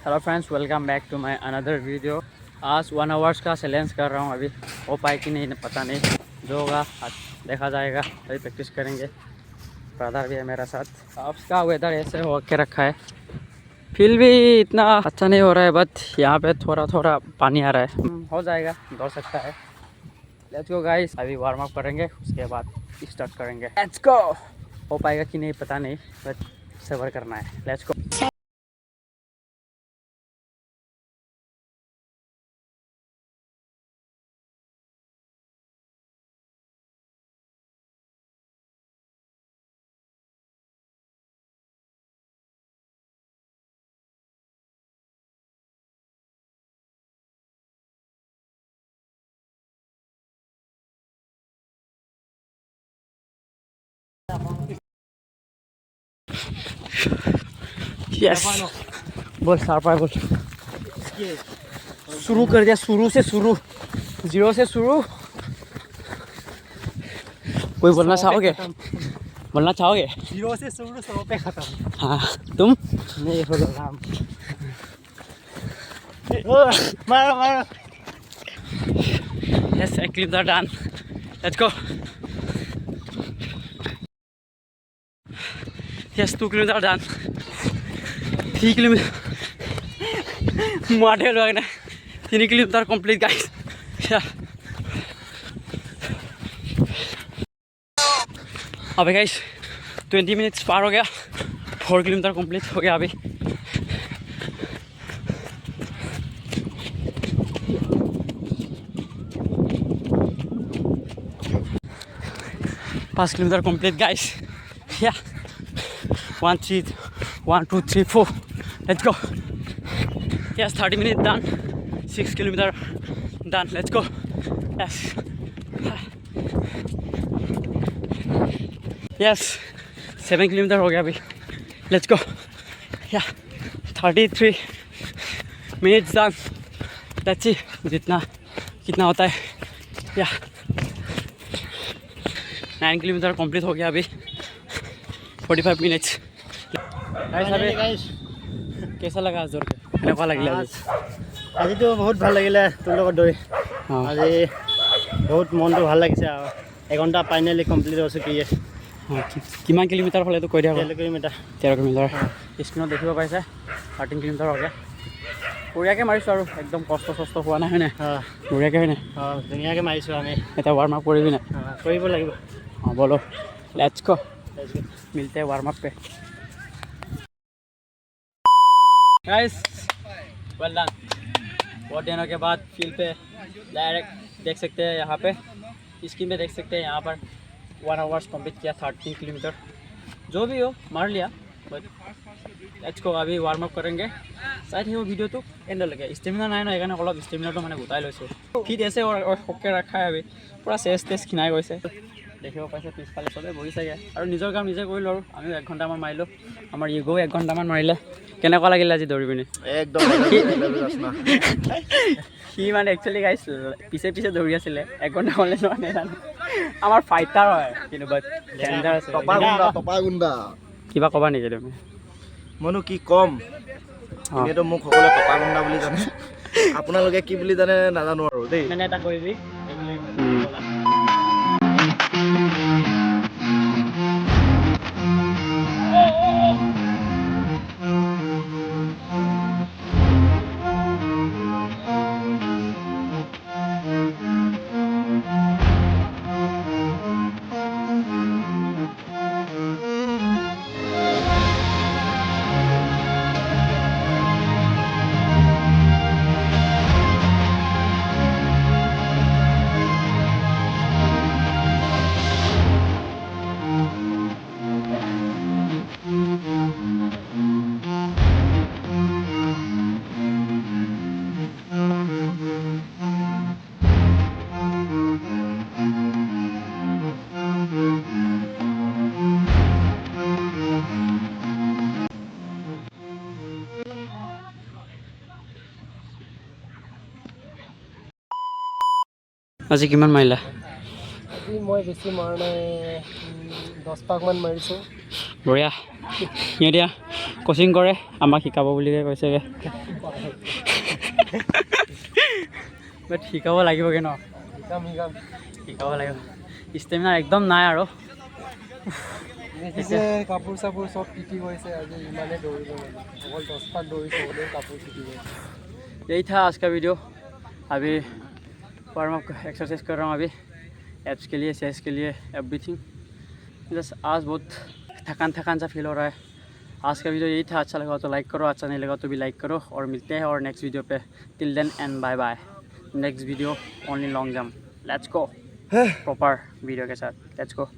Hello friends, welcome back to my another video. आज 1 hours का challenge कर रहा हूँ। अभी हो पाए कि नहीं पता नहीं, जो होगा आज देखा जाएगा। अभी प्रैक्टिस करेंगे। ब्रदर भी है मेरा साथ। अब का वेदर ऐसे हो के रखा है, फील भी इतना अच्छा नहीं हो रहा है, बट यहाँ पे थोड़ा थोड़ा पानी आ रहा है। हो जाएगा, दौड़ सकता है। लेट्स गो गाइस, अभी वार्म अप करेंगे, उसके बाद स्टार्ट करेंगे। Let's go. हो पाएगा कि नहीं पता नहीं, बट सब्र करना है। Let's go. यस, बोल सार बोल। शुरू कर दिया, शुरू से शुरू, जीरो से शुरू। कोई बोलना चाहोगे? बोलना चाहोगे? जीरो से शुरू, 100 पे खत्म। हाँ, तुम? नहीं हो राम। मारो मारो। Yes, I clip that done. Let's go. Yes, 2 kilometers done. 3 kilometers. Model वगैरह 3 किलोमीटर complete guys. Yeah. अबे गाइस 20 मिनट्स पार हो गया, 4 किलोमीटर कंप्लीट हो गया अभी। पाँच किलोमीटर कंप्लीट गाइस। या 1 2 3 4 let's go. Yes 30 minute done, 6 kilometre done. Let's go. Yes yes 7 kilometre हो गया अभी। Let's go. या 33 मिनट्स डन। लेट्स सी जितना कितना होता है। या 9 किलोमीटर कंप्लीट हो गया अभी, 45 मिनट्स। कैसा लगा जोर के? কেনেকুৱা লাগিলে আজিতো বহুত ভাল লাগিলে তোৰ লগত দৌৰি। আজি বহুত মনটো ভাল লাগিছে আৰু এঘণ্টা ফাইনেলি কমপ্লিট হৈছে। কি কিমান কিলোমিটাৰ হ'লে তো কৈ দিয়া? 13 কিলোমিটাৰ। 13 কিলোমিটাৰ স্ক্ৰীণত দেখিব পাইছে। 13 কিলোমিটাৰ হৈ গ'ল। বঢ়িয়াকৈ মাৰিছোঁ আৰু একদম কষ্ট হোৱা নাই, হয়নে? বঢ়িয়াকৈ, হয়নে? ধুনীয়াকৈ মাৰিছোঁ আমি। এতিয়া ৱাৰ্ম আপ কৰিবি নাই? কৰিব লাগিব। हाँ बोलो, लेट्स गो। मिलते हैं वार्म अप पे। Guys well done. बहुत दिनों के बाद फील्ड पे डायरेक्ट देख सकते हैं, यहाँ पे स्क्रीन पे देख सकते हैं। यहाँ पर 1 आवर्स कंप्लीट किया, 13 किलोमीटर जो भी हो मार लिया। बट लेट्स गो, अभी वार्म अप करेंगे। চাই থাকিব ভিডিঅ'টো এণ্ডলৈকে। ষ্টেমিনা নাই ন, সেইকাৰণে অলপ ষ্টেমিনাটো মানে গোটাই লৈছোঁ। ফিট আছে সৰহকৈ ৰখাই আমি পূৰা চেষ্ট খিনাই গৈছে। দেখিব পাইছে পিছফালে চবে বহিছেগৈ আৰু নিজৰ কাম নিজে কৰিলোঁ। আৰু আমিও 1 ঘণ্টামান মাৰিলোঁ। আমাৰ ইগোও 1 ঘণ্টামান মাৰিলে। কেনেকুৱা লাগিলে আজি দৌৰি পিনি? একদম সি মানে একচুৱেলি গাইছ পিছে দৌৰি আছিলে 1 ঘণ্টা হ'লে মানে আমাৰ ফাইটাৰ হয়, কিন্তু বাট ডেঞ্জাৰ আছে। টপা গুণ্ডা কিবা ক'বা নেকি তুমি? মইনো কি ক'ম, এনেইতো মোক সকলোৱে টপা গুণ্ডা বুলি জানে। আপোনালোকে কি বুলি জানে নাজানো আৰু দেই। মানে এটা কৰিবি আজি কিমান মাৰিলা? আজি মই বেছি মৰা নাই, 10 পাকমান মাৰিছোঁ। বঢ়িয়া। এতিয়া কোচিং কৰে আমাক শিকাব বুলি কৈছেগৈ বাট শিকাব লাগিবগৈ ন শিকাব লাগিব ষ্টেমিনা একদম নাই আৰু দেখিছে কাপোৰ চাপোৰ চব তিতি গৈছে আজি ইমানে দৌৰিব অকল 10 পাক দৌৰিছে হ'লেও কাপোৰ তিতি গৈছে यही था आज का वीडियो अभी वार्म अप एक्सरसाइज कर रहा हूँ अभी एब्स के लिए चेस्ट के लिए एवरीथिंग बस आज बहुत थकान सा फील हो रहा है आज का वीडियो यही था अच्छा लगा तो लाइक करो अच्छा नहीं लगा तो भी लाइक करो और मिलते हैं और नेक्स्ट वीडियो पे till then and bye bye next video only long jump let's go proper video के साथ लेट्स गो